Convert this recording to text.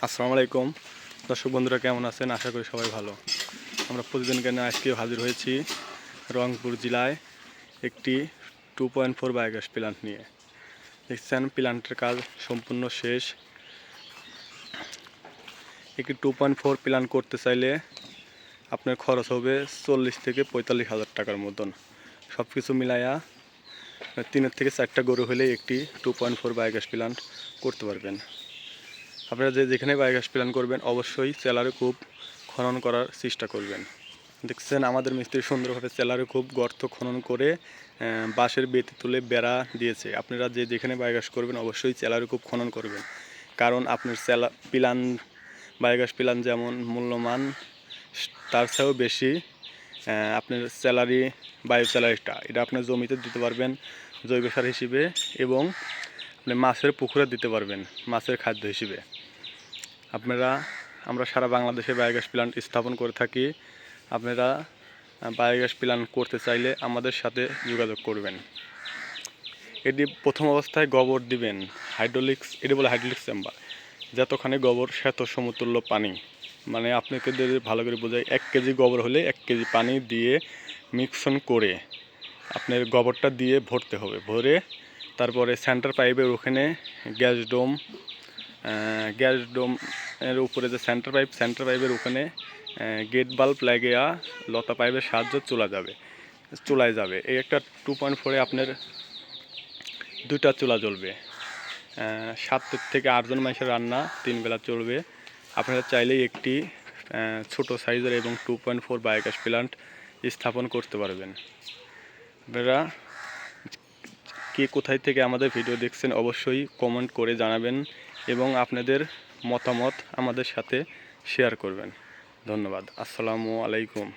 আসসালামু আলাইকুম দর্শক বন্ধুরা, কেমন আছেন? আশা করি সবাই ভালো। আমরা প্রতিদিনকে নিয়ে আজকে হাজির হয়েছি রংপুর জেলায় একটি 2.4 বায়োগ্যাস প্ল্যান্ট নিয়ে। দেখছেন প্ল্যান্টের কাজ সম্পূর্ণ শেষ। একটি 2.4 প্ল্যান্ট করতে চাইলে আপনার খরচ হবে 40 থেকে 45 হাজার টাকার মতন। সব কিছু মিলাইয়া 3 থেকে 4টা গরু হলে একটি 2.4 বায়োগ্যাস প্ল্যান্ট করতে পারবেন। আপনারা যেখানে বায়োগ্যাস প্ল্যান্ট করবেন অবশ্যই সেলারে কূপ খনন করার চেষ্টা করবেন। দেখছেন আমাদের মিস্ত্রি সুন্দরভাবে সেলারে কূপ গর্ত খনন করে বাঁশের বেতে তুলে বেড়া দিয়েছে। আপনারা যেখানে বায়োগ্যাস করবেন অবশ্যই সেলারে কূপ খনন করবেন, কারণ আপনার বায়োগ্যাস প্ল্যান্ট যেমন মূল্যমান তার চেয়েও বেশি আপনার বায়ো স্যালারিটা এটা আপনার জমিতে দিতে পারবেন জৈব সার হিসেবে, এবং আপনি মাছের পুকুরে দিতে পারবেন মাছের খাদ্য হিসেবে। আমরা সারা বাংলাদেশে বায়োগ্যাস প্ল্যান্ট স্থাপন করে থাকি। আপনারা বায়োগ্যাস প্ল্যান্ট করতে চাইলে আমাদের সাথে যোগাযোগ করবেন। এটি প্রথম অবস্থায় গোবর দিবেন, এটি বলে হাইড্রোলিক্স চেম্বার। যতখানি গোবর সেত সমতুল্য পানি, মানে আপনাকে যদি ভালো করে বোঝাই, 1 কেজি গোবর হলে 1 কেজি পানি দিয়ে মিক্সন করে আপনার গোবরটা দিয়ে ভরতে হবে। ভরে তারপরে সেন্টার পাইপের ওখানে গ্যাস ডোম এর উপরে যে সেন্টার পাইপের ওখানে গেট বাল্ব লাগিয়ে লতা পাইপের সাহায্যে চুলায় যাবে। এই একটা 2.4 আপনার 2টা চুলা জ্বলবে। 7 থেকে 8 জন মানুষের রান্না 3 বেলা চলবে। আপনারা চাইলেই একটি ছোট সাইজের এবং 2.4 বায়োগ্যাস প্ল্যান্ট স্থাপন করতে পারবেন। আপনারা কে কোথায় থেকে আমাদের ভিডিও দেখছেন অবশ্যই কমেন্ট করে জানাবেন এবং আপনাদের মতামত আমাদের সাথে শেয়ার করবেন। ধন্যবাদ। আসসালামু আলাইকুম।